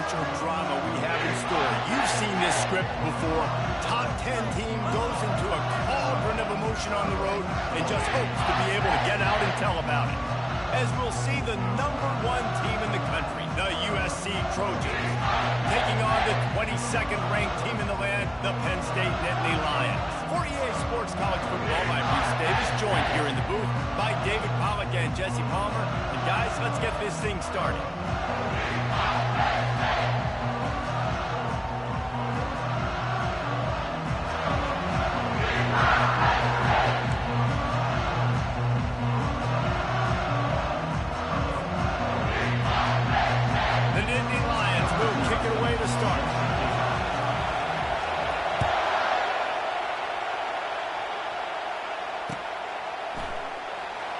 potential drama we have in store. You've seen this script before. Top 10 team goes into a cauldron of emotion on the road and just hopes to be able to get out and tell about it. As we'll see the #1 team in the country, the USC Trojans, taking on the 22nd ranked team in the land, the Penn State Nittany Lions. For EA Sports College Football, I'm Reese Davis, joined here in the booth by David Pollack and Jesse Palmer. And guys, let's get this thing started.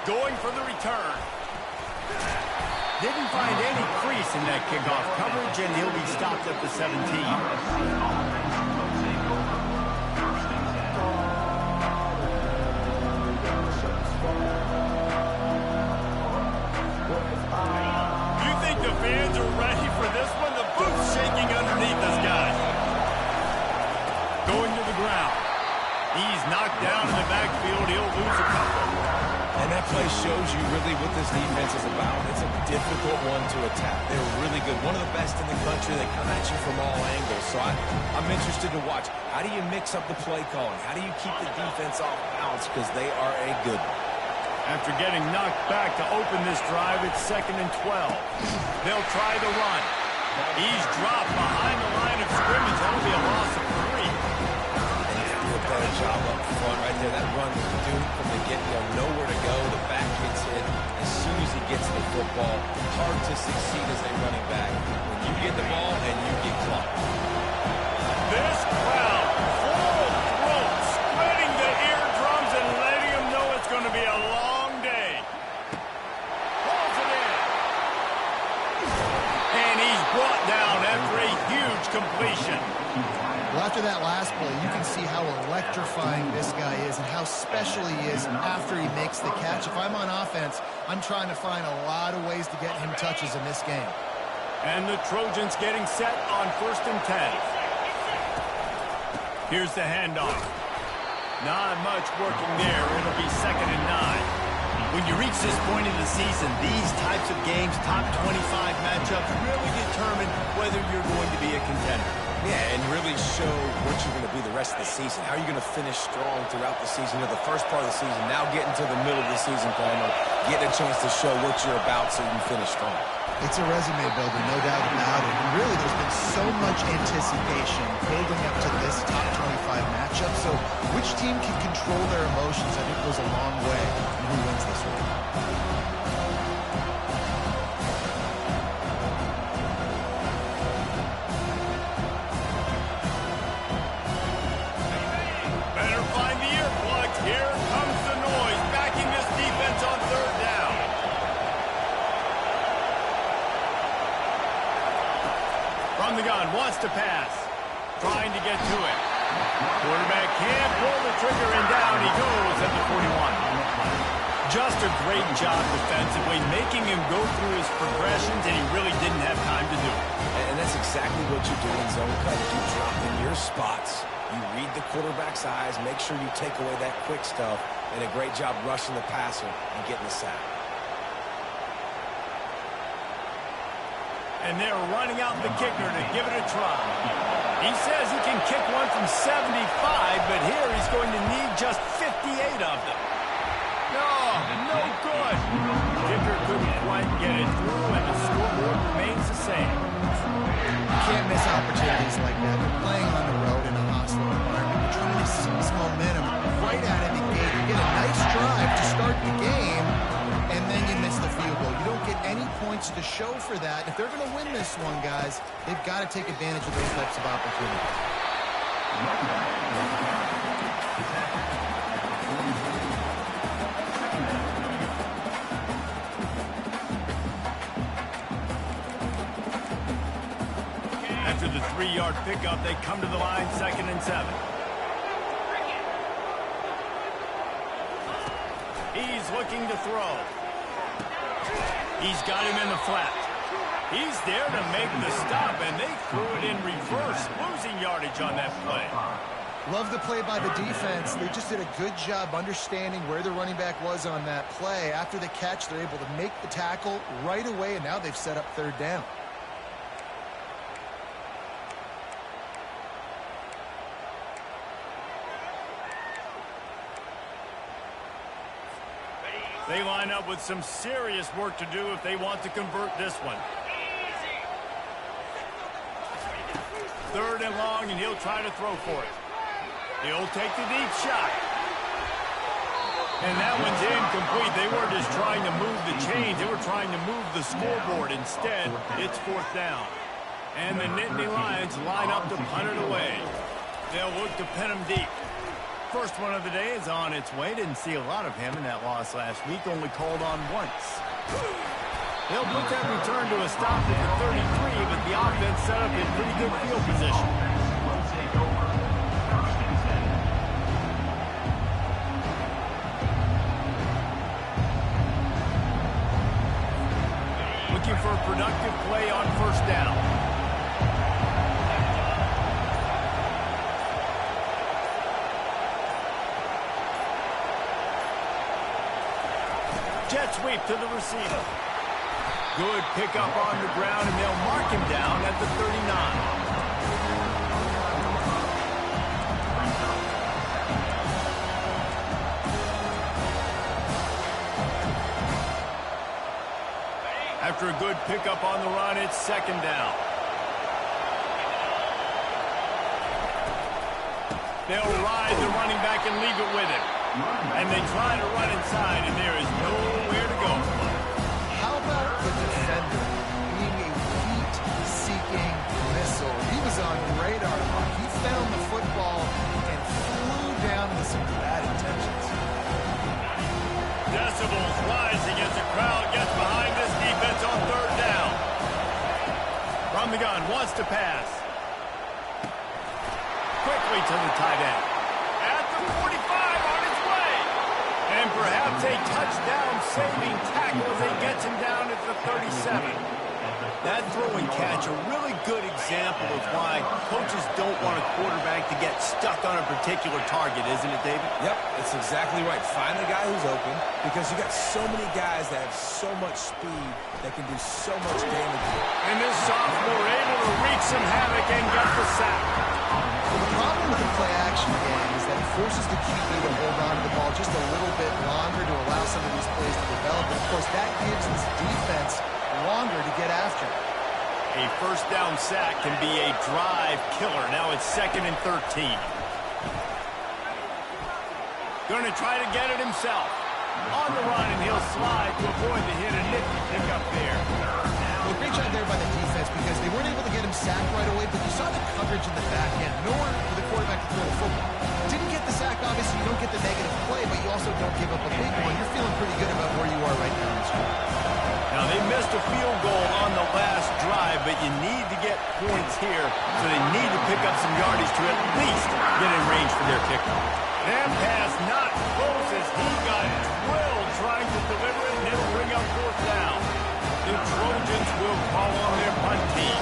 Going for the return. Didn't find any crease in that kickoff coverage, and he'll be stopped at the 17. You think the fans are ready for this one? The booth's shaking underneath us, guys. Going to the ground. He's knocked down in the backfield. He'll lose a couple. And that play shows you really what this defense is about. It's a difficult one to attack. They're really good. One of the best in the country. They come at you from all angles. So I'm interested to watch. How do you mix up the play calling? How do you keep the defense off balance? Because they are a good one. After getting knocked back to open this drive, it's 2nd and 12. They'll try the run. He's dropped behind the line of scrimmage. That'll be a loss of 3. Better job up front right there. That run was doomed from the get-go. Nowhere to go. The back gets hit as soon as he gets the football. Hard to succeed as a running back when you get the ball and you get clocked. This crowd full of throats, splitting the eardrums and letting them know it's going to be a long day. Pulls it in. And he's brought down after a huge completion. Well, after that last play, you can see how electrifying this guy is and how special he is after he makes the catch. If I'm on offense, I'm trying to find a lot of ways to get him touches in this game. And the Trojans getting set on 1st and 10. Here's the handoff. Not much working there. It'll be 2nd and 9. When you reach this point in the season, these types of games, top 25 matchups, really determine whether you're going to be a contender. Yeah, and really show what you're going to be the rest of the season. How are you going to finish strong throughout the season? You know, the first part of the season, now getting to the middle of the season, Palmer, getting a chance to show what you're about so you can finish strong. It's a resume builder, no doubt about it. And really, there's been so much anticipation building up to this top 25 matchup. So which team can control their emotions, I think, goes a long way in who wins this one. From the gun, wants to pass. Trying to get to it. Quarterback can't pull the trigger, and down he goes at the 41. Just a great job defensively, making him go through his progressions, and he really didn't have time to do it. And that's exactly what you do in zone coverage. You drop in your spots. You read the quarterback's eyes, make sure you take away that quick stuff, and a great job rushing the passer and getting the sack. And they're running out the kicker to give it a try. He says he can kick one from 75, but here he's going to need just 58 of them. No good. Kicker couldn't quite get it through, and the scoreboard remains the same. You can't miss opportunities like that. They're playing on the road in a hostile environment. You're trying to seize momentum right out of the gate. You get a nice drive to start the game, and then you miss the field goal. You don't get any points to show for that. If they're going to win this one, guys, they've got to take advantage of those types of opportunities. After the 3-yard pickup, they come to the line, 2nd and 7. He's looking to throw. He's got him in the flat. He's there to make the stop, and they threw it in reverse, losing yardage on that play. Love the play by the defense. They just did a good job understanding where the running back was on that play. After the catch, they're able to make the tackle right away, and now they've set up third down. They line up with some serious work to do if they want to convert this one. Third and long, and he'll try to throw for it. He'll take the deep shot. And that one's incomplete. They weren't just trying to move the chains. They were trying to move the scoreboard. Instead, it's fourth down. And the Nittany Lions line up to punt it away. They'll look to pin him deep. First one of the day is on its way. Didn't see a lot of him in that loss last week. Only called on once. They'll put that return to a stop at the 33, but the offense set up in pretty good field position. Looking for a productive play on first down. Jet sweep to the receiver. Good pickup on the ground, and they'll mark him down at the 39. After a good pickup on the run, it's second down. They'll ride the running back and leave it with him. And they try to run inside, and there is nowhere to go. How about the defender being a heat-seeking missile? He was on radar. He found the football and flew down with some bad intentions. Decibels rising as the crowd gets behind this defense on third down. From the gun, wants to pass. Quickly to the tight end. At the 45 on his way. And perhaps a touchdown-saving tackle as they get him down at the 37. That throw and catch, a really good example of why coaches don't want a quarterback to get stuck on a particular target, isn't it, David? Yep, it's exactly right. Find the guy who's open, because you got so many guys that have so much speed that can do so much damage. And this sophomore able to wreak some havoc and get the sack. Well, the problem with the play-action game is that it forces the QB to hold on to the ball just a little bit longer to allow some of these plays to develop. And, of course, that gives this defense longer to get after. A first down sack can be a drive killer. Now it's second and 13. Going to try to get it himself. On the run, and he'll slide to avoid the hit and nifty pick up there. Well, great job there by the defense because they weren't able to get him sacked right away, but you saw the coverage in the back end. Nowhere for the quarterback to throw the football. Didn't get the sack, obviously. You don't get the negative play, but you also don't give up a big one. You're feeling pretty good about where you are right now in this game. Now, they missed a field goal on the last drive, but you need to get points here, so they need to pick up some yardage to at least get in range for their kicker. And pass not close as he got drilled trying to deliver it, and it'll bring up fourth down. The Trojans will call on their punt team.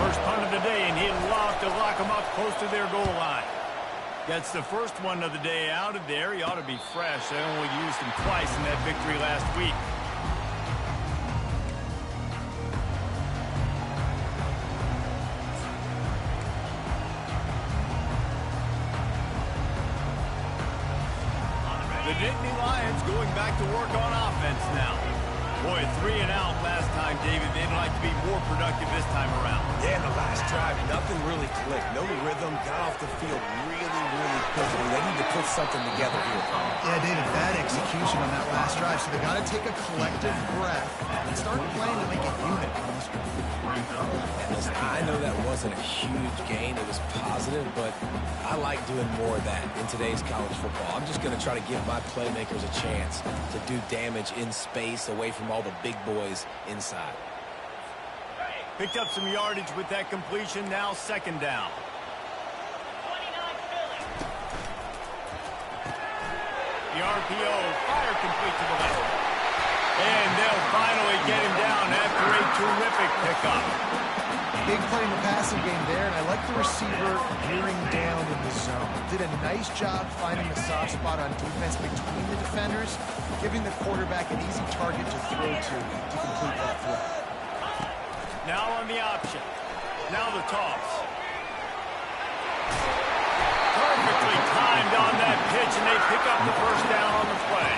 First punt of the day, and he'd love to lock them up close to their goal line. Gets the first one of the day out of there. He ought to be fresh. They only used him twice in that victory last week. The Nittany Lions going back to work on offense now. Boy, 3 and out last time, David. They'd like to be more productive this time around. Yeah, in the last drive, nothing really clicked. No rhythm, got off the field really quickly. They need to put something together here. Yeah, David, bad execution on that last drive, so they got to take a collective breath and start playing like a unit. Listen, I know that wasn't a huge gain. It was positive, but I like doing more of that in today's college football. I'm just going to try to give my playmakers a chance to do damage in space away from all the big boys inside. Picked up some yardage with that completion. Now second down. The RPO, fire complete to the left. And they'll finally get him down after a terrific pickup. Big play in the passing game there, and I like the receiver gearing down in the zone. Did a nice job finding the soft spot on defense between the defenders, giving the quarterback an easy target to throw to complete that throw. Now on the option. Now the toss. Perfectly timed on that pitch, and they pick up the first down on the play.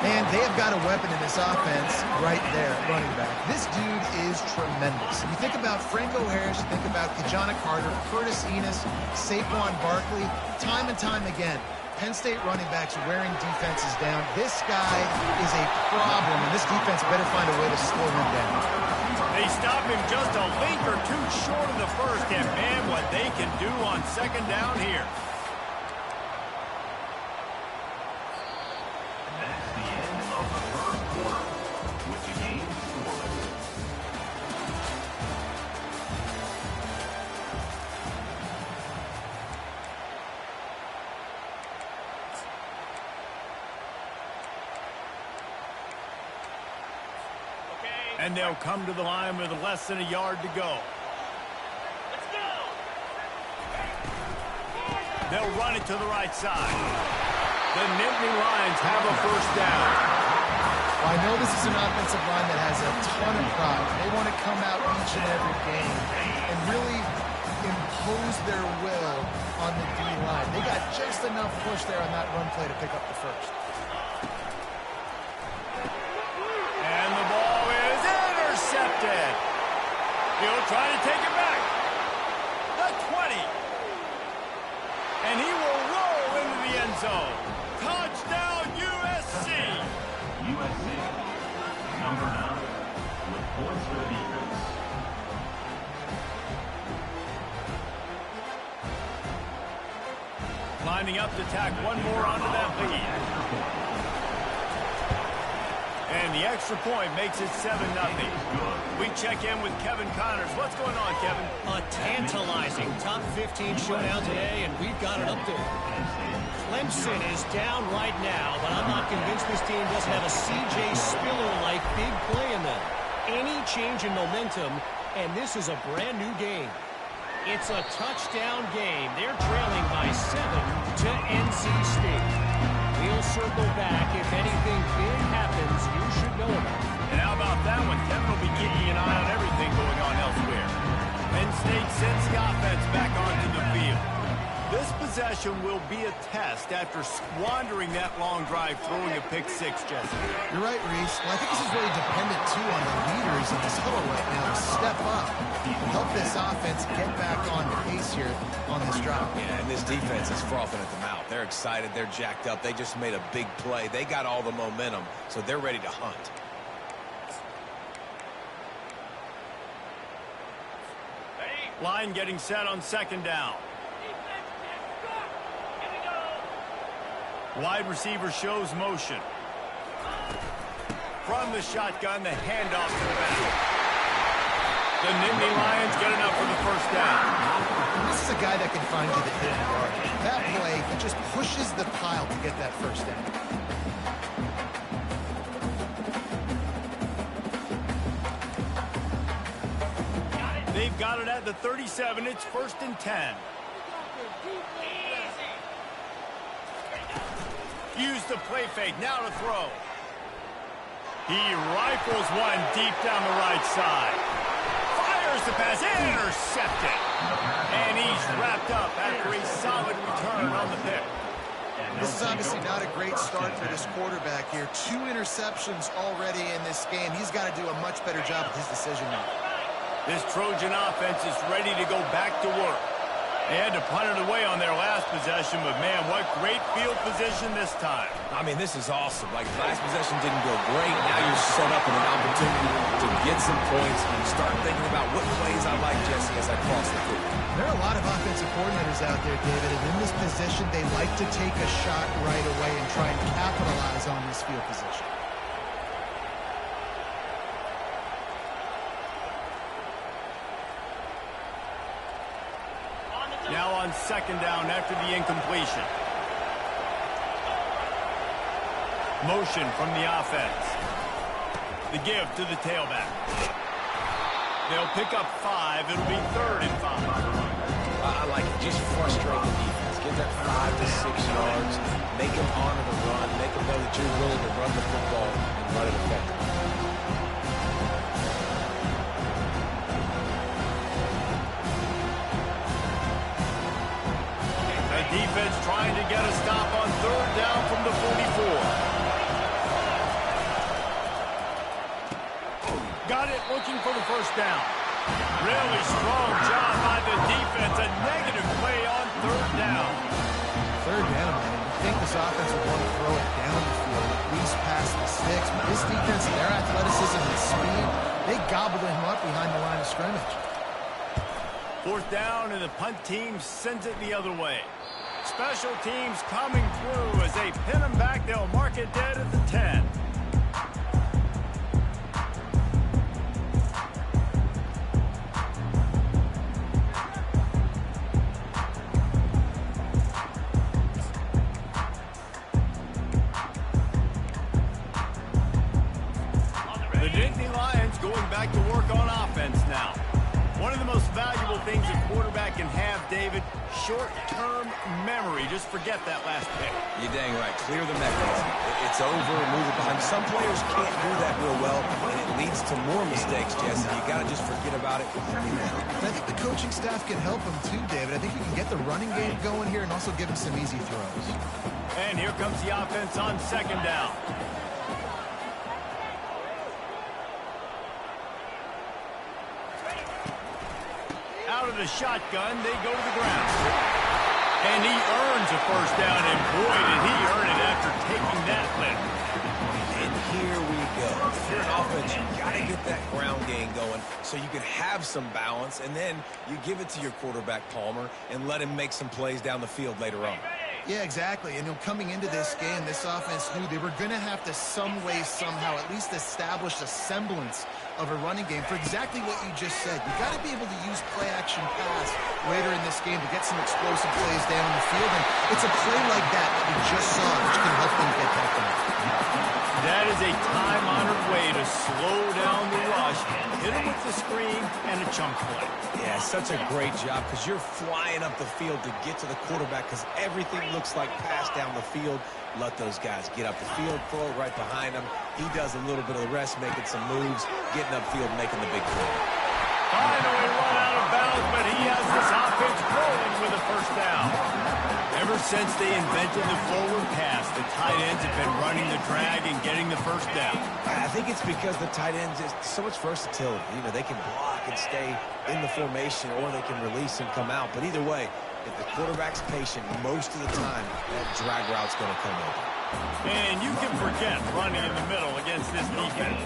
And they have got a weapon in this offense right there, running back. This dude is tremendous. You think about Franco Harris, you think about Kajana Carter, Curtis Enis, Saquon Barkley, time and time again. Penn State running backs wearing defenses down. This guy is a problem, and this defense better find a way to slow him down. They stop him just a link or two short of the first, and man, what they can do on second down here. And they'll come to the line with less than a yard to go. Let's go. They'll run it to the right side. The Nittany Lions have a first down. Well, I know this is an offensive line that has a ton of pride. They want to come out each and every game and really impose their will on the D-line. They got just enough push there on that run play to pick up the first. And the ball is intercepted. He'll try to take it back. The 20. And he will roll into the end zone. Touchdown, USC. USC, number 9, with points for the defense. Lining up to tack one more onto that lead. And the extra point makes it 7-0. We check in with Kevin Connors. What's going on, Kevin? A tantalizing top 15 showdown today, and we've got an update. Clemson is down right now, but I'm not convinced this team doesn't have a C.J. Spiller-like big play in them. Any change in momentum, and this is a brand new game. It's a touchdown game. They're trailing by 7 to NC State. We'll circle back. If anything big happens, you should know about it. And how about that one? Kevin will be keeping an eye on everything going on elsewhere. Penn State sends the offense back onto the field. This possession will be a test after squandering that long drive throwing a pick six, Jesse. You're right, Reese. Well, I think this is really dependent, too, on the leaders in this huddle right now to step up and help this offense get back on pace here on this drive. Yeah, and this defense is frothing at the mouth. They're excited. They're jacked up. They just made a big play. They got all the momentum, so they're ready to hunt. Line getting set on second down. Wide receiver shows motion. From the shotgun, the handoff to the back. The Nittany Lions get enough for the first down. This is a guy that can find you the 50-yard. That play, he just pushes the pile to get that first down. They've got it at the 37. It's 1st and 10. Use the play fake. Now to throw. He rifles one deep down the right side. Fires the pass. Intercepted. And he's wrapped up after a solid return on the pick. This is obviously not a great start for this quarterback here. 2 interceptions already in this game. He's got to do a much better job with his decision-making. This Trojan offense is ready to go back to work. They had to punt it away on their last possession, but man, what great field position this time. I mean, this is awesome. Like, last possession didn't go great. Now you're set up with an opportunity to get some points and start thinking about what plays I like, Jesse, as I cross the field. There are a lot of offensive coordinators out there, David, and in this position, they like to take a shot right away and try and capitalize on this field position. Now on second down after the incompletion. Motion from the offense. The give to the tailback. They'll pick up 5. It'll be 3rd and 5. I like it. Just frustrate the defense. Get that 5 to 6 yards. Make them honor the run. Make them know that you're willing to run the football and run it effectively. The defense trying to get a stop on 3rd down from the 44. Got it, looking for the 1st down. Really strong job by the defense. A negative play on 3rd down. 3rd down, man. You think this offense would want to throw it down the field, at least past the sticks. But this defense, their athleticism and speed, they gobbled him up behind the line of scrimmage. 4th down, and the punt team sends it the other way. Special teams coming through as they pin them back. They'll mark it dead at the 10. The Nittany Lions going back to work on offense now. One of the most valuable things a quarterback can have, David, short-term memory. Just forget that last pick. You're dang right. Clear the mechanism. It's over and move it behind. Some players can't do that real well, and it leads to more mistakes, Jesse. You got to just forget about it and move on. I think the coaching staff can help him too, David. I think we can get the running game going here and also give him some easy throws. And here comes the offense on 2nd down. Out of the shotgun, they go to the ground. And he earns a 1st down, and boy, did he earn it after taking that lift. And here we go. For an offense, you got to get that ground game going so you can have some balance, and then you give it to your quarterback, Palmer, and let him make some plays down the field later on. Yeah, exactly. And coming into this game, this offense knew they were going to have to some way, somehow, at least establish a semblance of a running game for exactly what you just said. You got to be able to use play-action pass later in this game to get some explosive plays down the field. And it's a play like that we just saw, which can help them get that done. That is a time-honored way to slow down the rush, hit him with the screen, and a chunk play. Yeah, such a great job because you're flying up the field to get to the quarterback because everything looks like pass down the field. Let those guys get up the field, throw it right behind him. He does a little bit of the rest, making some moves, getting upfield, making the big play. Finally run out of bounds, but he has this offense rolling with a 1st down. Ever since they invented the forward pass, the tight ends have been running the drag and getting the 1st down. I think it's because the tight ends is so much versatility. You know, they can block and stay in the formation, or they can release and come out. But either way, if the quarterback's patient, most of the time, that drag route's going to come over. And you can forget running in the middle against this defense.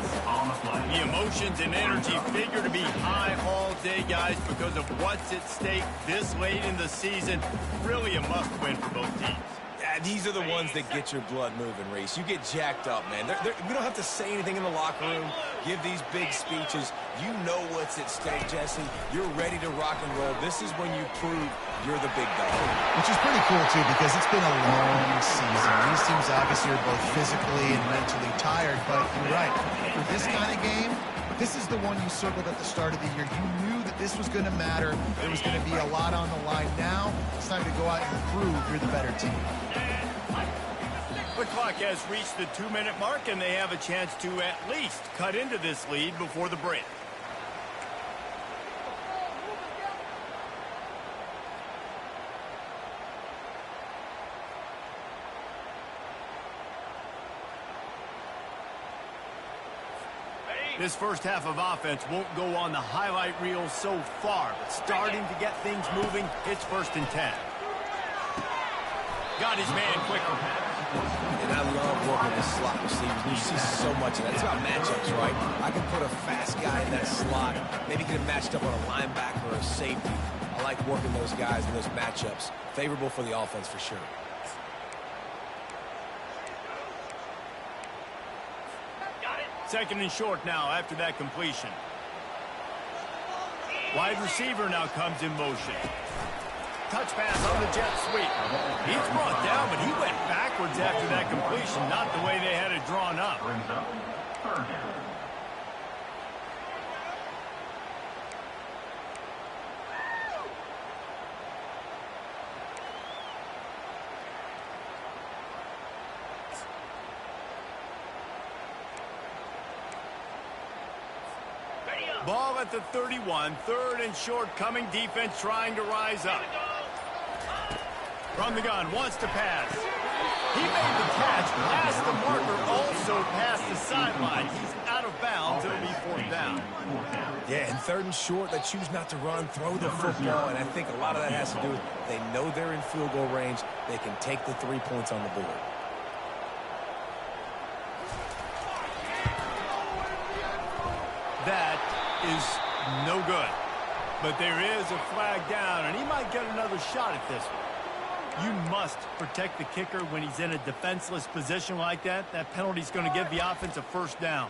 The emotions and energy figure to be high all day, guys, because of what's at stake this late in the season. Really a must-win for both teams. Yeah, these are the ones that get your blood moving, Reese. You get jacked up, man. We don't have to say anything in the locker room, give these big speeches. You know what's at stake, Jesse. You're ready to rock and roll. This is when you prove you're the big dog. Which is pretty cool, too, because it's been a long season. These teams obviously are both physically and mentally tired, but you're right. For this kind of game, this is the one you circled at the start of the year. You knew that this was going to matter. There was going to be a lot on the line. Now it's time to go out and prove you're the better team. The clock has reached the 2-minute mark, and they have a chance to at least cut into this lead before the break. This first half of offense won't go on the highlight reel so far, but starting to get things moving, it's 1st and 10. Got his man quicker. And I love working with slot receivers. You see so much of that. It's about matchups, right? I can put a fast guy in that slot, maybe get him matched up on a linebacker or a safety. I like working those guys in those matchups. Favorable for the offense for sure. Second and short now after that completion. Wide receiver now comes in motion. Touch pass on the jet sweep. He's brought down, but he went backwards after that completion, not the way they had it drawn up. Ball at the 31, 3rd and short, coming defense trying to rise up. From the gun, wants to pass. He made the catch, past the marker, also past the sideline. He's out of bounds. It'll be 4th down. Yeah, and 3rd and short, they choose not to run, throw the football, and I think a lot of that has to do with they know they're in field goal range. They can take the 3 points on the board. That is no good. But there is a flag down, and he might get another shot at this one. You must protect the kicker when he's in a defenseless position like that. That penalty is going to give the offense a 1st down.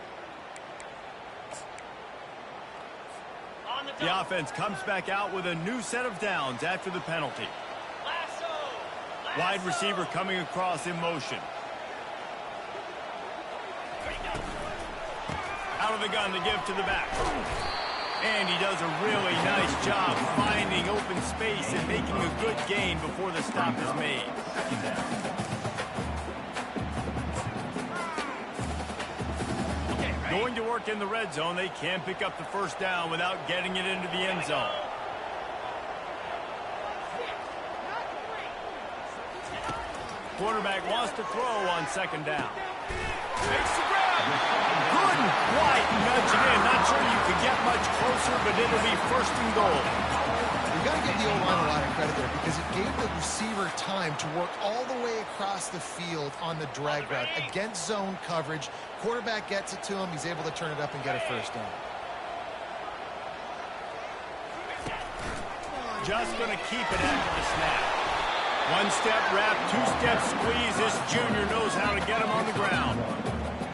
The offense comes back out with a new set of downs after the penalty. Wide receiver coming across in motion. Out of the gun to give to the back. And he does a really nice job finding open space and making a good gain before the stop is made. Going to work in the red zone. They can't pick up the 1st down without getting it into the end zone. Quarterback wants to throw on 2nd down. Makes the grab. Good white nudge it in. Not sure you could get much closer, but it'll be 1st and goal. You got to give the O-line a lot of credit there because it gave the receiver time to work all the way across the field on the drag route against zone coverage. Quarterback gets it to him. He's able to turn it up and get a 1st down. Just going to keep it after the snap. 1-step wrap, 2-step squeeze. This junior knows how to get him on the ground.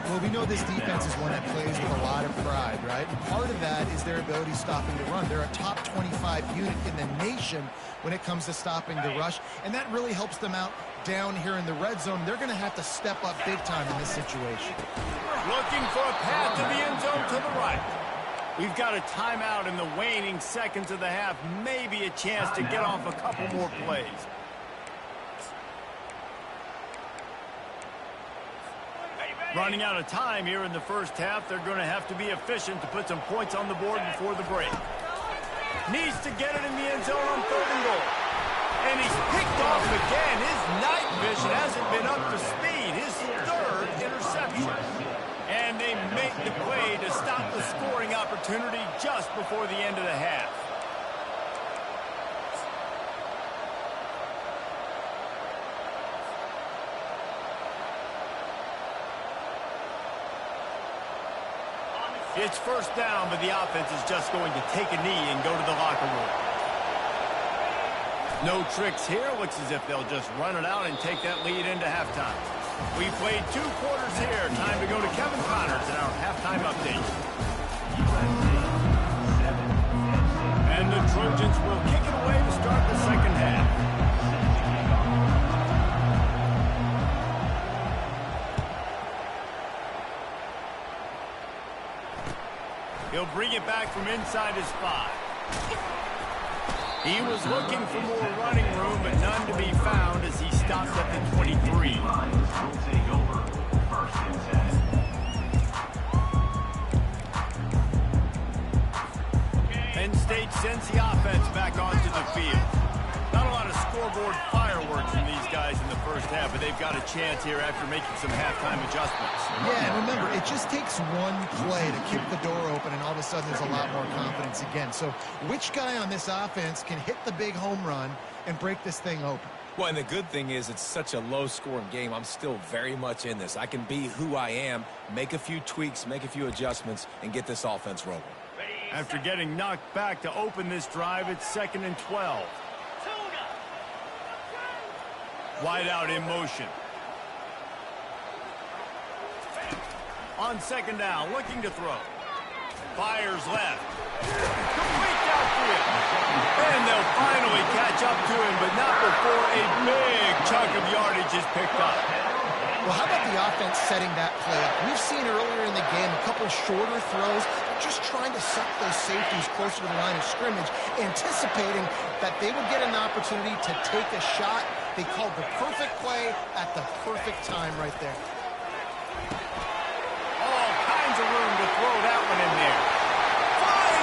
Well, we know this defense is one that plays with a lot of pride, right? And part of that is their ability stopping the run. They're a top 25 unit in the nation when it comes to stopping the rush, and that really helps them out down here in the red zone. They're going to have to step up big time in this situation. Looking for a path to the end zone to the right. We've got a timeout in the waning seconds of the half. Maybe a chance to get off a couple more plays. Running out of time here in the 1st half. They're going to have to be efficient to put some points on the board before the break. Needs to get it in the end zone on 3rd and goal. And he's picked off again. His night vision hasn't been up to speed. His 3rd interception. And they make the play to stop the scoring opportunity just before the end of the half. It's 1st down, but the offense is just going to take a knee and go to the locker room. No tricks here. Looks as if they'll just run it out and take that lead into halftime. We played 2 quarters here. Time to go to Kevin Connors in our halftime update. And the Trojans will kick it away to start the 2nd half. He'll bring it back from inside his 5. He was looking for more running room, but none to be found as he stopped at the 23. Penn State sends the offense back onto the field. Not a lot of scoreboard fireworks from these guys in the 1st half, but they've got a chance here after making some halftime adjustments. Yeah, and remember, it just takes one play to kick the door open, and all of a sudden there's a lot more confidence again. So which guy on this offense can hit the big home run and break this thing open? Well, and the good thing is it's such a low-scoring game. I'm still very much in this. I can be who I am, make a few tweaks, make a few adjustments, and get this offense rolling. After getting knocked back to open this drive, it's 2nd and 12. Wide out in motion. On 2nd down, looking to throw. Fires left. Complete downfield. And they'll finally catch up to him, but not before a big chunk of yardage is picked up. Well, how about the offense setting that play up? We've seen earlier in the game a couple shorter throws, just trying to suck those safeties closer to the line of scrimmage, anticipating that they would get an opportunity to take a shot. They called the perfect play at the perfect time right there. All kinds of room to throw that one in there. Finds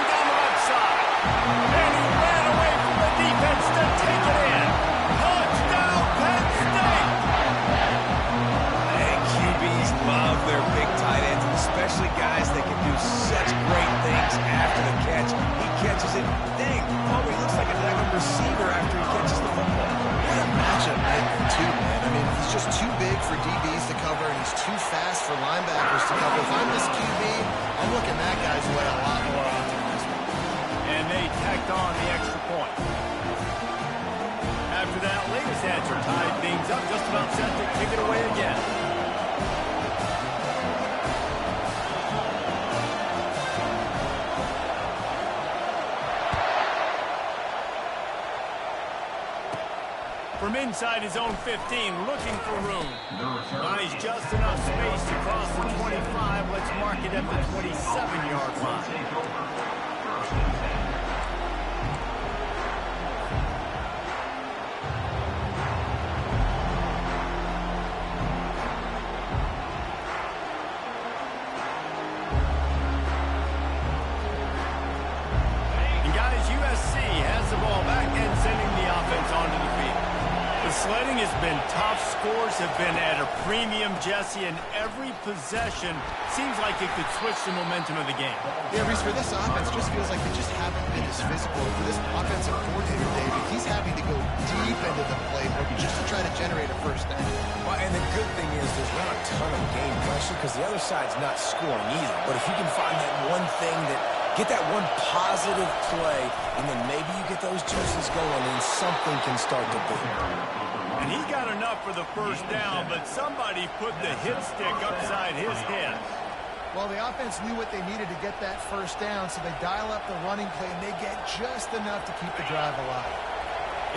for DBs to cover, and he's too fast for linebackers to cover. If I'm this QB, I'm looking that guy's way a lot more often. And they tacked on the extra point. After that latest answer tied things up, just about set to kick it away again. From inside his own 15, looking for room. Finds just enough space to cross the 25. Let's mark it at the 27-yard line. And guys, USC has the ball back and sending the offense onto the field. The sledding has been tough. Scores have been at a premium, Jesse, and every possession seems like it could switch the momentum of the game. Yeah, Reese, for this offense, just feels like they just haven't been as physical. For this offensive coordinator, David, he's having to go deep into the playbook just to try to generate a first down. Well, and the good thing is there's not a ton of game pressure because the other side's not scoring either. But if you can find that one thing get that one positive play, and then maybe you get those juices going, and something can start to boom. And he got enough for the first down, but somebody put the hit stick upside his head. Well, the offense knew what they needed to get that first down, so they dial up the running play, and they get just enough to keep the drive alive.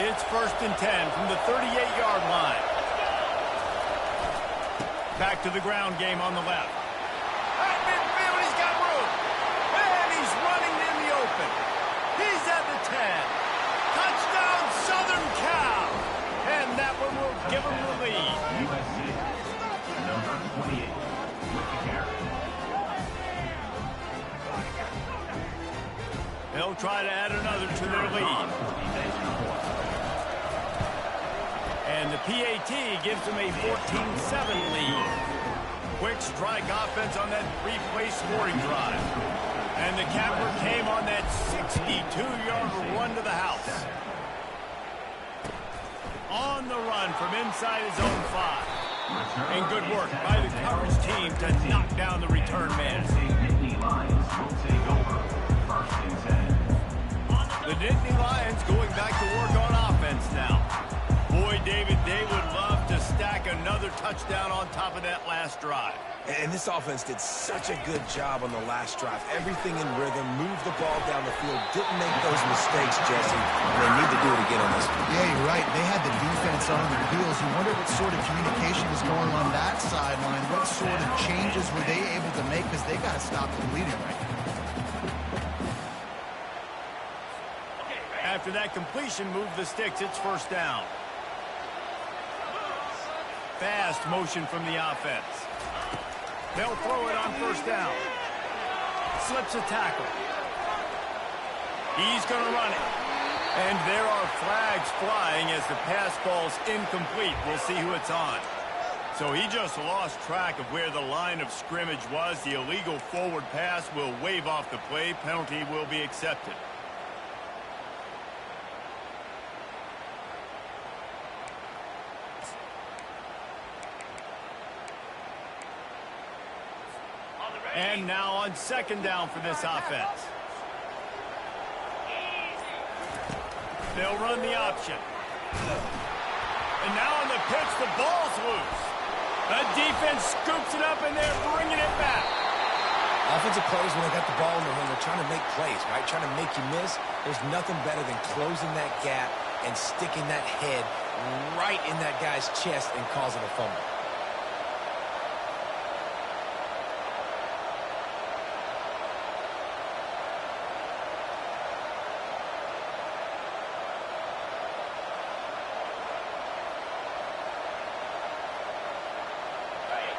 It's 1st and 10 from the 38-yard line. Back to the ground game on the left. At midfield, he's got room. And he's running in the open. He's at the 10. Touchdown, Southern Cal. And that one will give him the lead. USC, number 28, with the carry. They'll try to add another to their lead. And the PAT gives them a 14-7 lead. Quick strike offense on that three-play scoring drive. And the capper came on that 62-yard run to the house. On the run from inside his own 5. And good work by the coverage team to knock down the return man. The Nittany Lions going back to work on offense now. Boy, David, they would love to stack another touchdown on top of that last drive. And this offense did such a good job on the last drive. Everything in rhythm, moved the ball down the field, didn't make those mistakes, Jesse. And they need to do it again on this one. Yeah, you're right. They had the defense on their heels. You wonder what sort of communication is going on that sideline. What sort of changes were they able to make, because they got to stop the bleeding right now. After that completion, move the sticks. It's 1st down. Fast motion from the offense. They'll throw it on 1st down. Slips a tackle. He's going to run it. And there are flags flying as the pass ball's incomplete. We'll see who it's on. So he just lost track of where the line of scrimmage was. The illegal forward pass will wave off the play. Penalty will be accepted. And now on 2nd down for this offense. They'll run the option. And now on the pitch, the ball's loose. The defense scoops it up, and they're bringing it back. Offensive players, when they got the ball in their hand, they're trying to make plays, right? Trying to make you miss. There's nothing better than closing that gap and sticking that head right in that guy's chest and causing a fumble.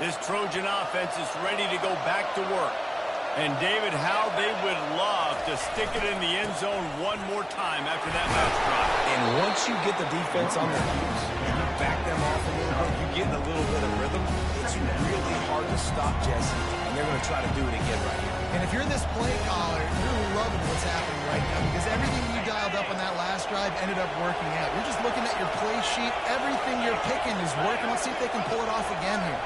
This Trojan offense is ready to go back to work. And David, how they would love to stick it in the end zone one more time after that last drive. And once you get the defense on their heels, you back them off a little bit, you get in a little bit of rhythm, it's really hard to stop, Jesse, and they're going to try to do it again right here. And if you're this play caller, you're loving what's happening right now because everything you dialed up on that last drive ended up working out. You're just looking at your play sheet. Everything you're picking is working. Let's see if they can pull it off again here.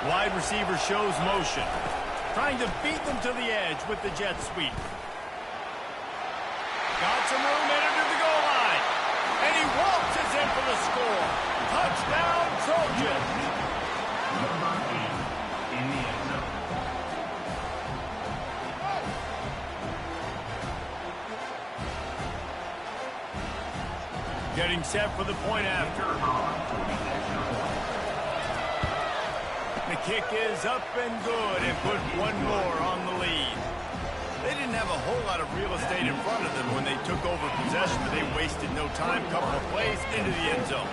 Wide receiver shows motion. Trying to beat them to the edge with the jet sweep. Got some room entered to the goal line. And he waltzes in for the score. Touchdown, Trojans. Number 8 in the end zone. Getting set for the point after. The kick is up and good and put one more on the lead. They didn't have a whole lot of real estate in front of them when they took over possession, but they wasted no time. Couple of plays into the end zone.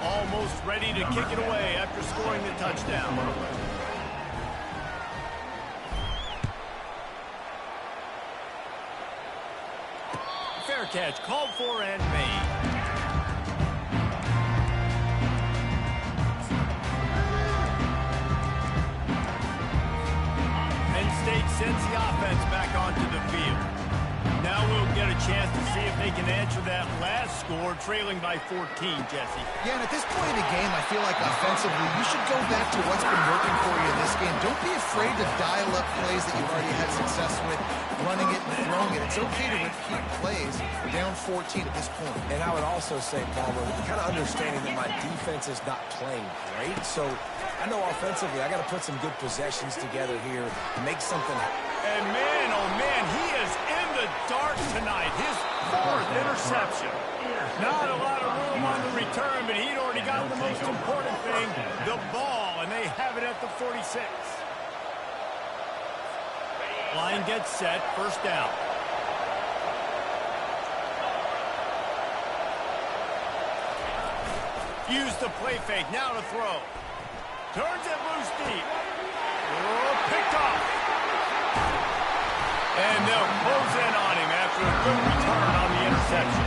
Almost ready to kick it away after scoring the touchdown. Fair catch, called for and made. Penn State sends the offense back onto the field. Now we'll get a chance to see if they can answer that last score, trailing by 14, Jesse. Yeah, and at this point in the game, I feel like offensively, you should go back to what's been working for you in this game. Don't be afraid to dial up plays that you've already had success with, running it and throwing it. It's okay to repeat plays down 14 at this point. And I would also say, Palmer, kind of understanding that my defense is not playing great, so I know offensively I got to put some good possessions together here to make something happen. And man, oh man, he is in the dark tonight. His 4th interception. Not a lot of room on the return, but he'd already gotten the most important thing, the ball, and they have it at the 46. Line gets set, first down. Use the play fake, now to throw. Turns it loose deep. Oh, picked off. And they'll close in on him after a good return on the interception.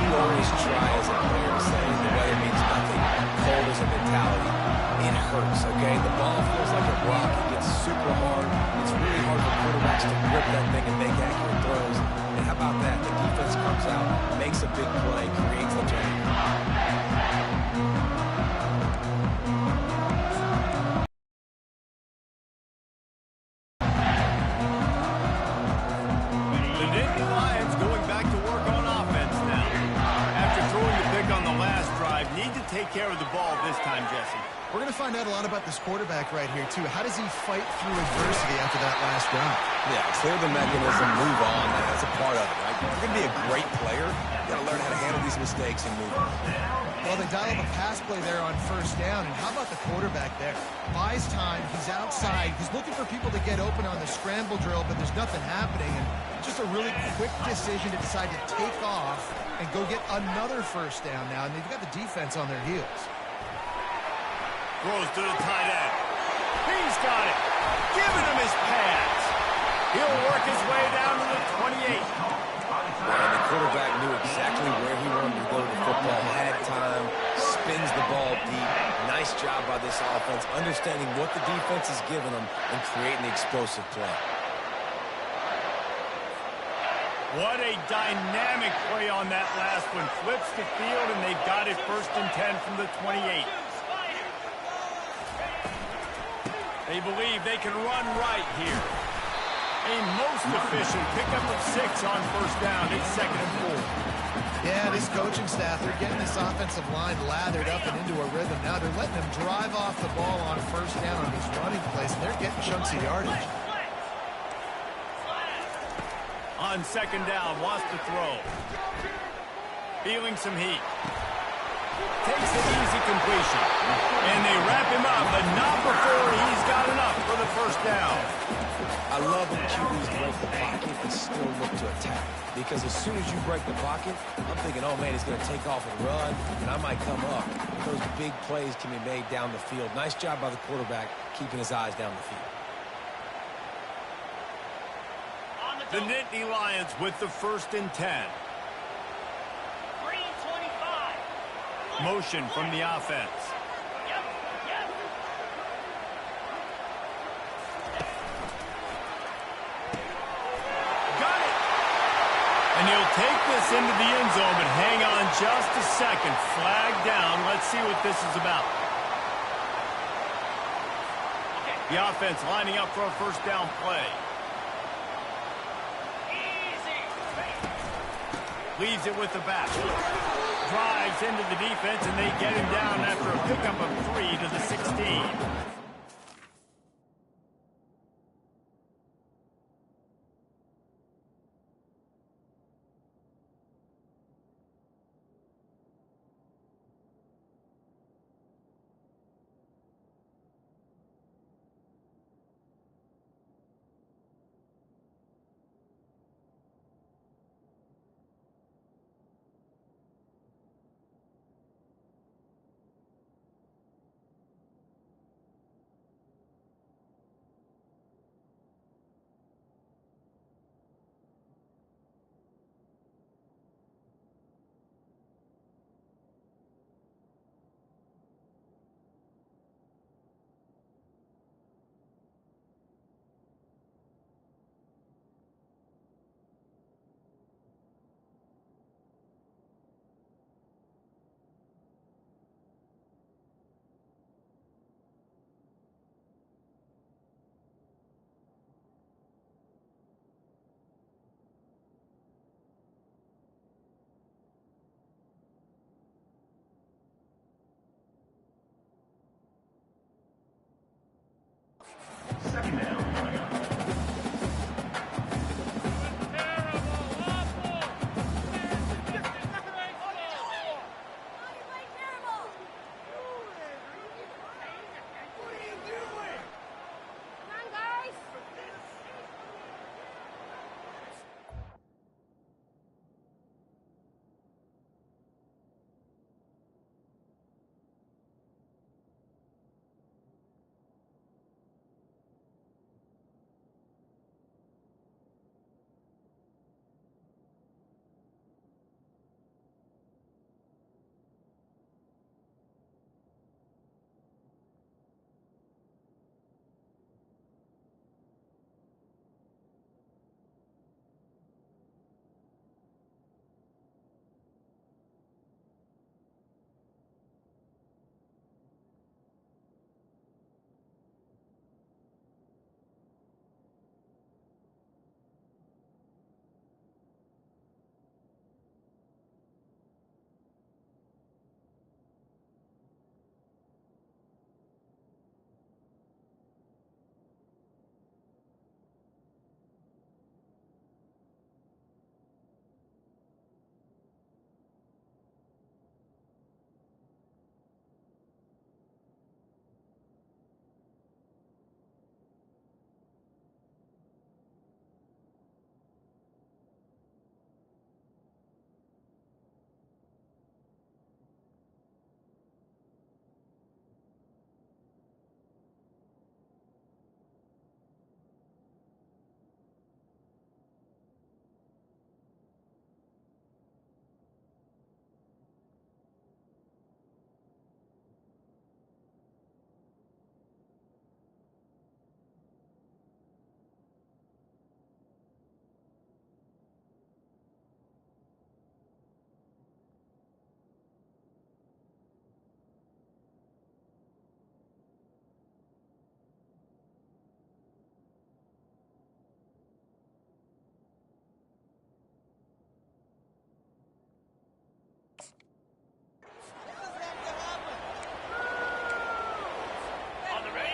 You always try as a player to say the weather means nothing. Cold is a mentality. It hurts, okay? The ball feels like a rock. It gets super hard. It's really hard for quarterbacks to grip that thing and make accurate throws. And how about that? The defense comes out, makes a big play, creates the turnover. Take care of the ball this time, Jesse. We're going to find out a lot about this quarterback right here, too. How does he fight through adversity after that last drive? Yeah, clear the mechanism, move on. That's a part of it, right? If you're going to be a great player, you got to learn how to handle these mistakes and move on. Well, they dial up a pass play there on first down, and how about the quarterback there? Buys time, he's outside, he's looking for people to get open on the scramble drill, but there's nothing happening, and just a really quick decision to decide to take off and go get another first down now, and they've got the defense on their heels. Throws to the tight end. He's got it. Giving him his pads. He'll work his way down to the 28. And the quarterback knew exactly where he wanted to go to the football. Had time, spins the ball deep. Nice job by this offense, understanding what the defense is giving them and creating the explosive play. What a dynamic play on that last one. Flips the field, and they've got it 1st and 10 from the 28. They believe they can run right here. A most efficient pickup of 6 on first down. It's 2nd and 4. Yeah, this coaching staff, they're getting this offensive line lathered up and into a rhythm. Now they're letting them drive off the ball on first down on these running plays, and they're getting chunks of yardage. On 2nd down, wants to throw. Feeling some heat. Takes an easy completion. And they wrap him up, but not before he's got enough for the first down. I love when QBs break the pocket and still look to attack. Because as soon as you break the pocket, I'm thinking, oh man, he's going to take off and run, and I might come up. Those big plays can be made down the field. Nice job by the quarterback, keeping his eyes down the field. The Nittany Lions with the 1st and 10. Motion from the offense. Got it! And he'll take this into the end zone, but hang on just a second. Flag down. Let's see what this is about. The offense lining up for a first down play. Leaves it with the back. Drives into the defense, and they get him down after a pickup of 3 to the 16. Second down coming up.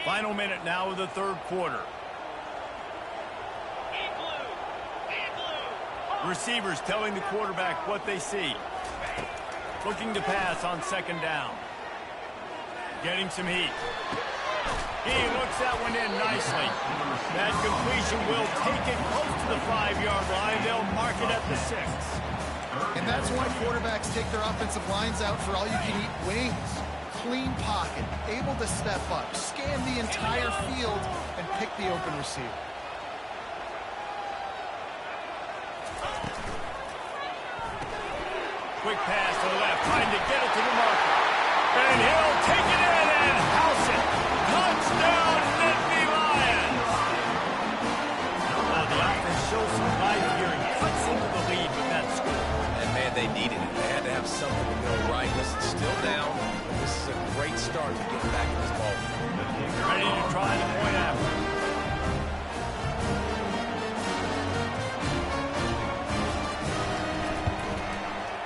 Final minute now of the third quarter. Receivers telling the quarterback what they see. Looking to pass on second down. Getting some heat. He looks that one in nicely. That completion will take it close to the 5-yard line. They'll mark it at the 6. And that's why quarterbacks take their offensive lines out for all-you-can-eat wings. Clean pocket, able to step up, scan the entire field, and pick the open receiver. Quick pass to the left, trying to get it to the marker. And he'll take it in and house it. Touchdown, Nittany Lions. Oh, the offense shows some life here and cuts into the lead with that score. And, man, they needed it. They had to have something to go right. Listen, still down, but this is a great start to get back in this ball game. Ready to try the point after.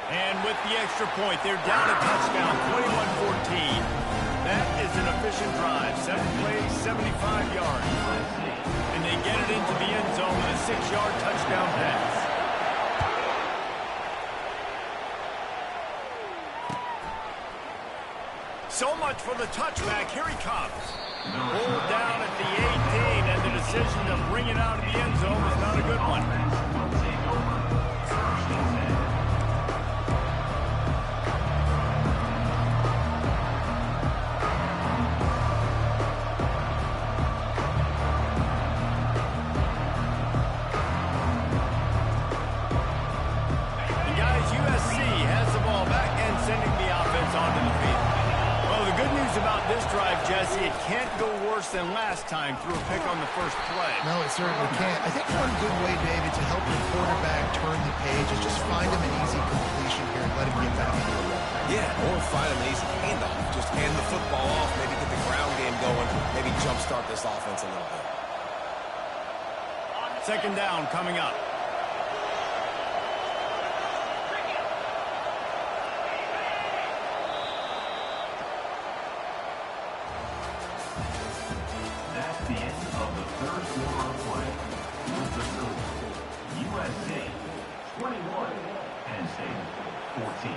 And with the extra point, they're down a touchdown, 21-14. That is an efficient drive. 7 plays, 75 yards. And they get it into the end zone with a 6-yard touchdown pass. So much for the touchback. Here he comes. Pulled down at the 18, and the decision to bring it out of the end zone was not a good one. And guys, USC has the ball back and sending the offense onto the field. Well, the good news about this drive, Jesse, it can't go worse than last time through a pick on the first play. No, it certainly can't. I think one good way, David, to help your quarterback turn the page is just find him an easy completion here and let him get back into the run. Yeah, or find an easy handoff. Just hand the football off, maybe get the ground game going, maybe jumpstart this offense a little bit. Second down coming up. That's the end of the third quarter of play. With the score, USC 21, Penn State 14.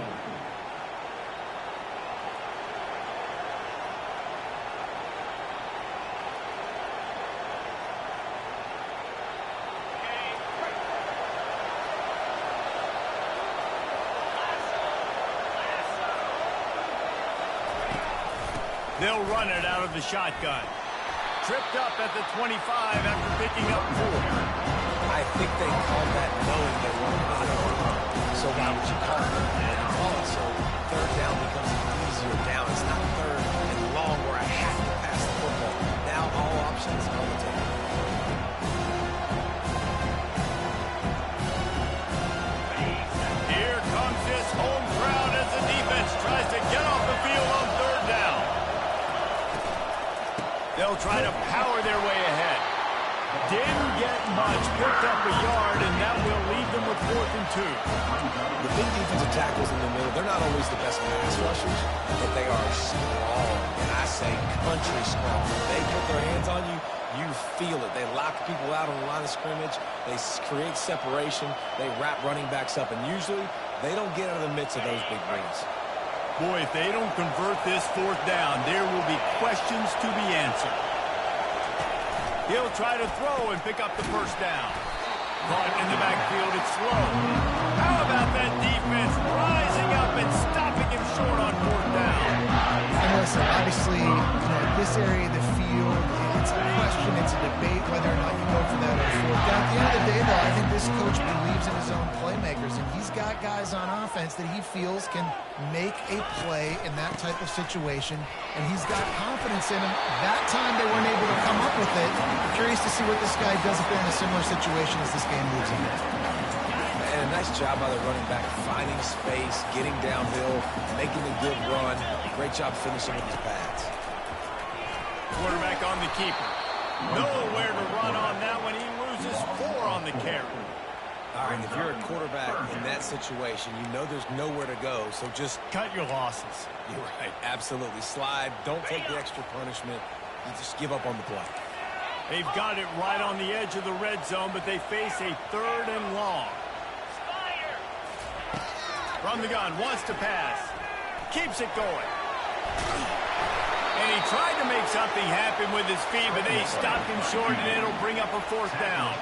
They'll run it out of the shotgun. Tripped up at the 25 after picking up 4. I think they called that knowing they weren't out of the run. So why would you call it? And call it so third down becomes an easier down. It's not third and long where I have to pass the football. Now all options are on the table. Here comes this home crowd as the defense tries to get off the field on third down. They'll try to power their way ahead. Didn't get much, picked up a yard, and that will leave them with 4th and 2. The big defensive tackles in the middle, they're not always the best pass rushers, but they are strong, and I say country strong. They put their hands on you, you feel it. They lock people out on the line of scrimmage. They create separation. They wrap running backs up, and usually they don't get out of the midst of those big rings. Boy, if they don't convert this 4th down, there will be questions to be answered. He'll try to throw and pick up the first down. Caught in the backfield, it's slow. How about that defense rising up and stopping him short on 4th down? And listen, obviously, this area of the field, it's a question, it's a debate whether or not you go for that on 4th down. At the end of the day, though, I think this coach believes in his own playmakers, and he's got guys on offense that he feels can make a play in that type of situation, and he's got confidence in him. That time they weren't able to come up with it. I'm curious to see what this guy does if they're in a similar situation as this game moves on. And a nice job by the running back, finding space, getting downhill, making a good run. Great job finishing with his pads. Quarterback on the keeper. Nowhere to run on that one. He loses 4 on the carry. All right, if you're a quarterback in that situation, you know there's nowhere to go, so just Cut your losses. You're right, absolutely. Slide, don't take the extra punishment. You just give up on the play. They've got it right on the edge of the red zone, but they face a 3rd and long. From the gun, wants to pass. Keeps it going. And he tried to make something happen with his feet, but they stopped him short, and it'll bring up a 4th down.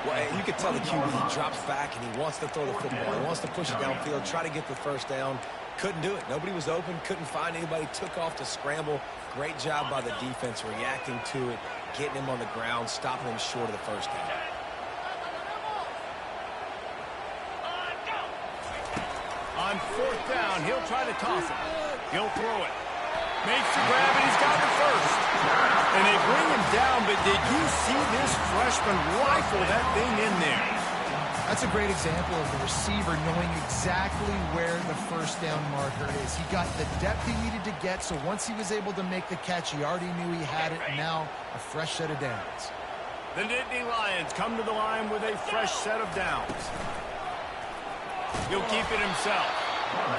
Well, you can tell the QB, he drops back, and he wants to throw the football. He wants to push it downfield, try to get the first down. Couldn't do it. Nobody was open, couldn't find anybody, took off to scramble. Great job by the defense reacting to it, getting him on the ground, stopping him short of the first down. On fourth down, he'll try to toss it. He'll throw it. Makes the grab, and he's got the first. And they bring him down, but did you see this freshman rifle that thing in there? That's a great example of the receiver knowing exactly where the first down marker is. He got the depth he needed to get, so once he was able to make the catch, he already knew he had it, and now a fresh set of downs. The Nittany Lions come to the line with a fresh set of downs. He'll keep it himself.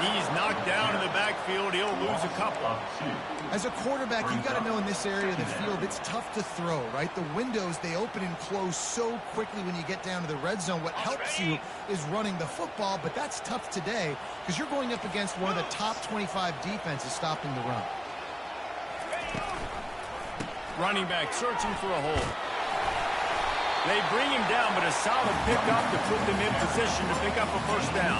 He's knocked down in the backfield. He'll lose a couple. As a quarterback, you've got to know in this area of the field, it's tough to throw, right? The windows, they open and close so quickly when you get down to the red zone. What helps you is running the football, but that's tough today because you're going up against one of the top 25 defenses stopping the run. Running back searching for a hole. They bring him down, but a solid pickup to put them in position to pick up a first down.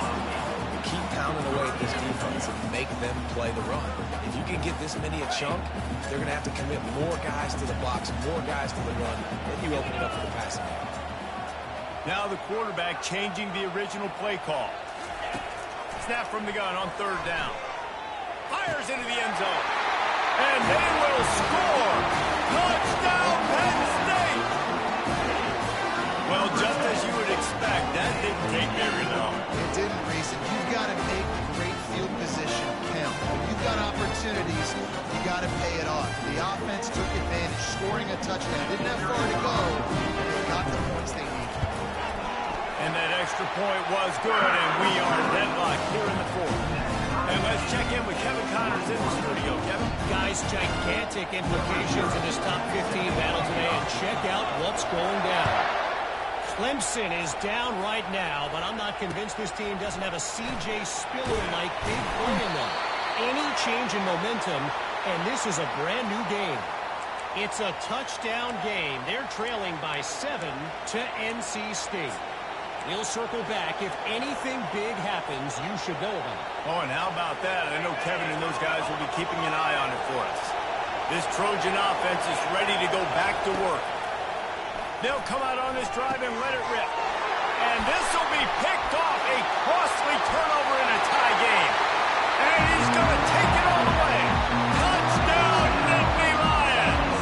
Keep pounding away at this defense and make them play the run. If you can get this many a chunk, they're going to have to commit more guys to the box, more guys to the run, then you open it up for the passing game. Now the quarterback changing the original play call. Snap from the gun on third down. Fires into the end zone. And they will score. Touchdown, Penn State. Well, just as you would expect, that didn't take very long. It didn't, Reese. You've got to make great field position count. When you've got opportunities, you got to pay it off. The offense took advantage, scoring a touchdown. Didn't have far to go, and they got the points they needed. And that extra point was good, and we are deadlocked here in the fourth. And let's check in with Kevin Connors in the studio. Kevin? Guys, gigantic implications in this top 15 battle today, and check out what's going down. Clemson is down right now, but I'm not convinced this team doesn't have a C.J. Spiller-like big play in them. Any change in momentum, and this is a brand new game. It's a touchdown game. They're trailing by 7 to NC State. We'll circle back. If anything big happens, you should know about it. Oh, and how about that? I know Kevin and those guys will be keeping an eye on it for us. This Trojan offense is ready to go back to work. They'll come out on this drive and let it rip. And this will be picked off. A costly turnover in a tie game. And he's going to take it all the way. Touchdown, Nittany Lions.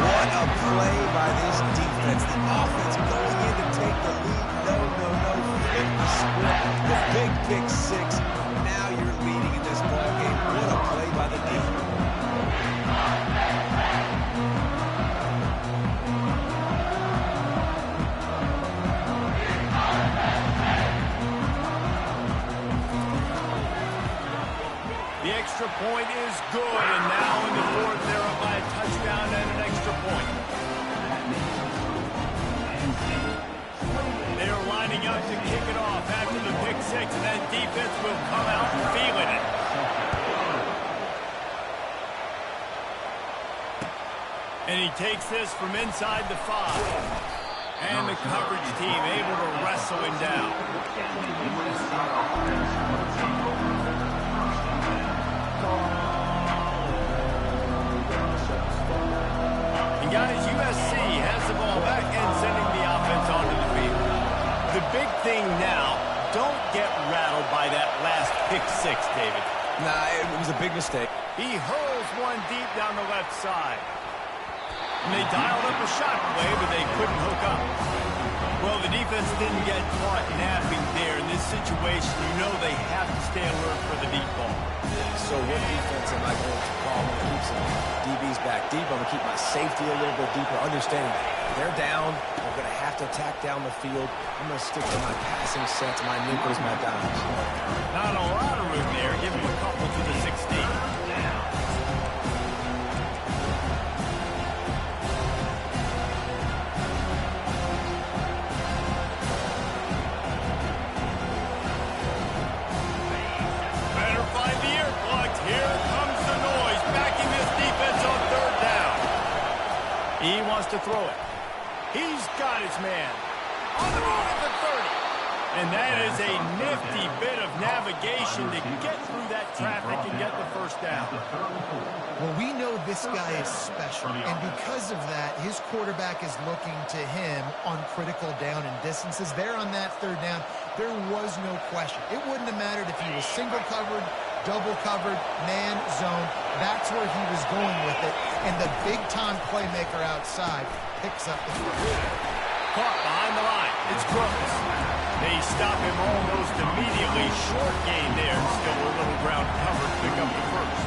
What a play by this defense. The offense going in to take the lead. No. Flip the script. The big pick six. Now you're leading in this ball game. What a play by the defense. The extra point is good, and now in the fourth, they're up by a touchdown and an extra point. They're lining up to kick it off after the pick six, and that defense will come out feeling it. And he takes this from inside the 5. And the coverage team able to wrestle him down. And guys, USC has the ball back and sending the offense onto the field. The big thing now, don't get rattled by that last pick six, David. Nah, it was a big mistake. He hurls one deep down the left side. And they dialed up a shot play, but they couldn't hook up. Well, the defense didn't get caught napping there. In this situation, you know they have to stay alert for the deep ball. So what defense am I going to call when I keep some DBs back deep? I'm going to keep my safety a little bit deeper, understanding they're down. They're going to have to attack down the field. I'm going to stick to my passing sets, my nickels, my dimes. Not a lot of room there. Give him a couple to the 16. He wants to throw it. He's got his man. On the move at the 30. And that is a nifty bit of navigation to get through that traffic and get the first down. Well, we know this guy is special, and because of that, his quarterback is looking to him on critical down and distances. There on that third down, there was no question. It wouldn't have mattered if he was single covered, double covered, man, zone. That's where he was going with it, and the big-time playmaker outside picks up the throw. Caught behind the line. It's Crooks. They stop him almost immediately. Short gain there. Still a little ground covered. Pick up the first.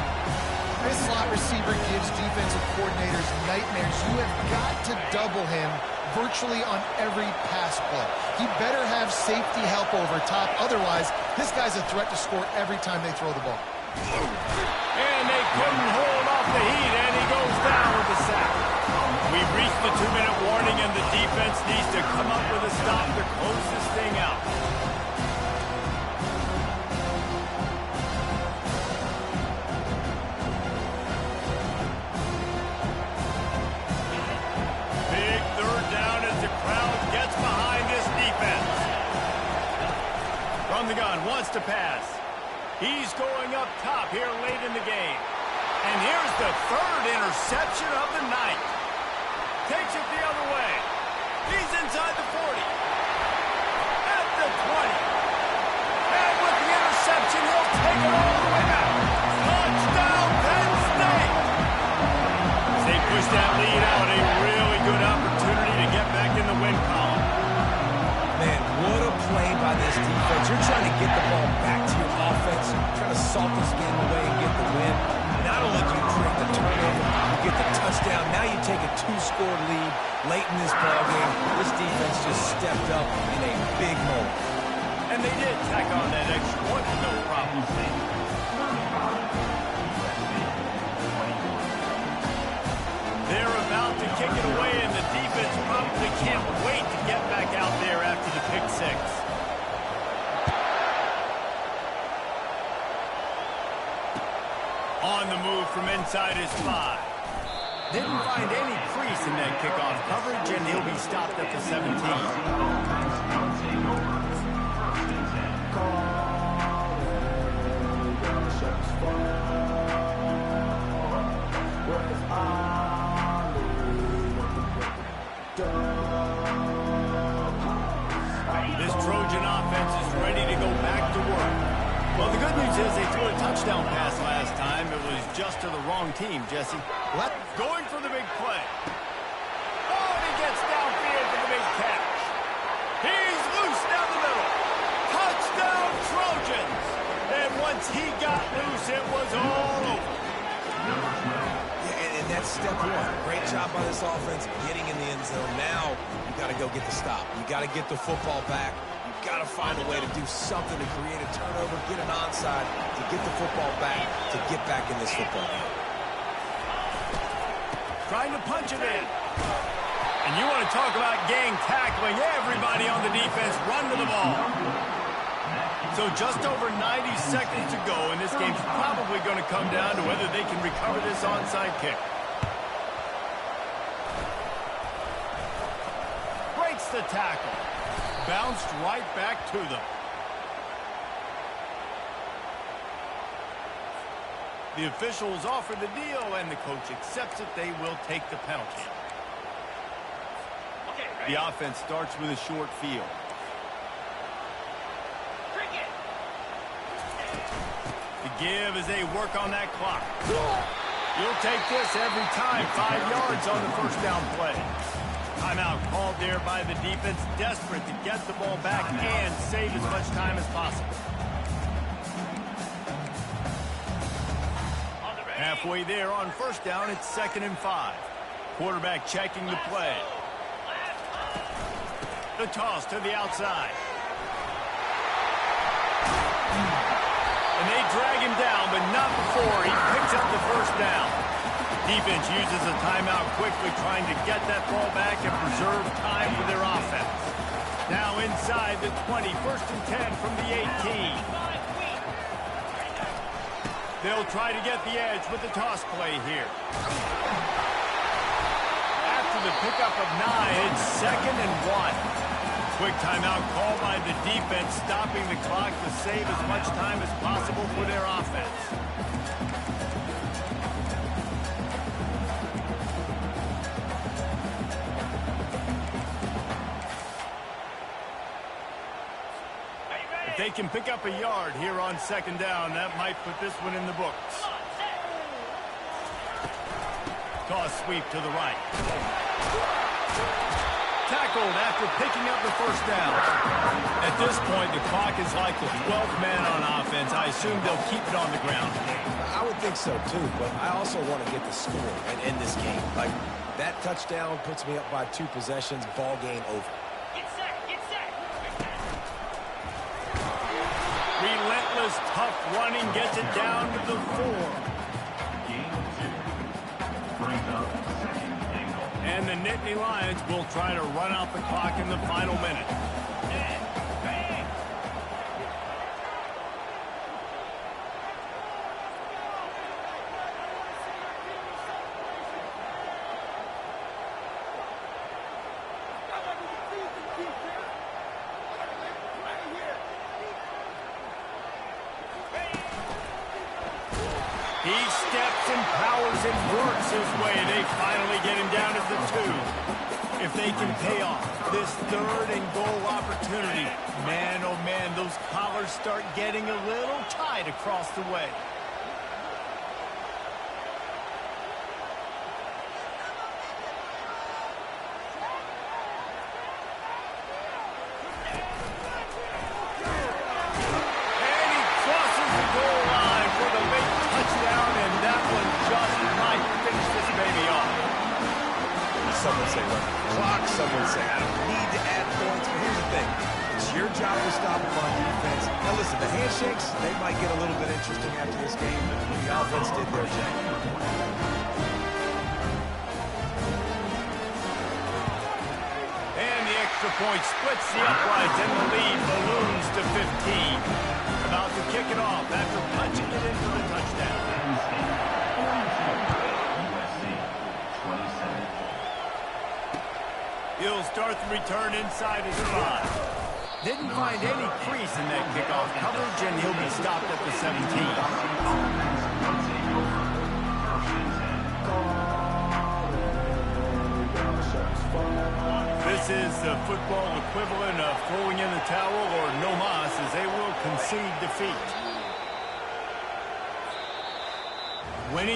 This slot receiver gives defensive coordinators nightmares. You have got to double him virtually on every pass play. He better have safety help over top. Otherwise, this guy's a threat to score every time they throw the ball. And they couldn't hold off the heat, and he goes down with the sack. We've reached the 2-minute warning, and the defense needs to come up with a stop to close this thing out. Big third down as the crowd gets behind this defense. From the gun, wants to pass. He's going up top here late in the game. And here's the third interception of the night. Takes it the other way. He's inside the 40. At the 20. And with the interception, he'll take it all the way back. Touchdown, Penn State! As they push that lead out, a really good opportunity to get back in the win column. Man, what a play by this defense. You're trying to get the ball back to your offense, trying to salt this game away and get the win. Not only do you create the turnover, you get the touchdown. Now you take a 2-score lead late in this ballgame. This defense just stepped up in a big moment. And they did tack on that extra one, no problem. They're about to kick it away, and the defense probably can't wait to get back out there after the pick six. On the move from inside his 5. Didn't find any crease in that kickoff coverage, and he'll be stopped at the 17. This Trojan offense is ready to go back to work. Well, the good news is they threw a touchdown pass last time. It was just to the wrong team, Jesse. What? Going for the big play. Oh, and he gets downfield for the big catch. He's loose down the middle. Touchdown, Trojans. And once he got loose, it was all over. Yeah, and that's step one. Great job by this offense getting in the end zone. Now you got to go get the stop. You got to get the football back. Got to find a way to do something to create a turnover, get an onside, to get the football back, to get back in this football game. Trying to punch it in. And you want to talk about gang tackling. Everybody on the defense run to the ball. So just over 90 seconds to go, and this game's probably going to come down to whether they can recover this onside kick. Breaks the tackle. Bounced right back to them. The officials offer the deal, and the coach accepts it. They will take the penalty. The offense starts with a short field. The give as they work on that clock. You'll take this every time. 5 yards on the first down play. Timeout called there by the defense, desperate to get the ball back and save as much time as possible. Halfway there on first down, it's 2nd and 5. Quarterback checking the play. The toss to the outside. And they drag him down, but not before he picks up the first down. Defense uses a timeout quickly, trying to get that ball back and preserve time for their offense. Now inside the 20, 1st and 10 from the 18. They'll try to get the edge with the toss play here. After the pickup of 9, it's 2nd and 1. Quick timeout call by the defense, stopping the clock to save as much time as possible for their offense. If they can pick up a yard here on second down, that might put this one in the books. Toss sweep to the right. Tackled after picking up the first down. At this point, the clock is like the 12th man on offense. I assume they'll keep it on the ground. I would think so, too, but I also want to get the score and end this game. Like, that touchdown puts me up by 2 possessions, ball game over. Get set, get set. Relentless, tough running gets it down to the 4. Game 2 brings up second and goal. And the Nittany Lions will try to run out the clock in the final minute. He steps and powers and works his way. They finally get him down at the 2. If they can pay off this 3rd and goal opportunity, man, oh man, those collars start getting a little tight across the way. Some would say run the clock. Some would say I don't need to add points. But here's the thing. It's your job to stop them on defense. Now, listen, the handshakes, they might get a little bit interesting after this game. The offense did their job. And the extra point splits the uprights, and the lead balloons to 15. About to kick it off after punching it in for the touchdown. He'll start the return inside his 5. Didn't find any crease in that kickoff coverage, and he'll be stopped at the 17. This is the football equivalent of throwing in the towel or no mas, as they will concede defeat. Winning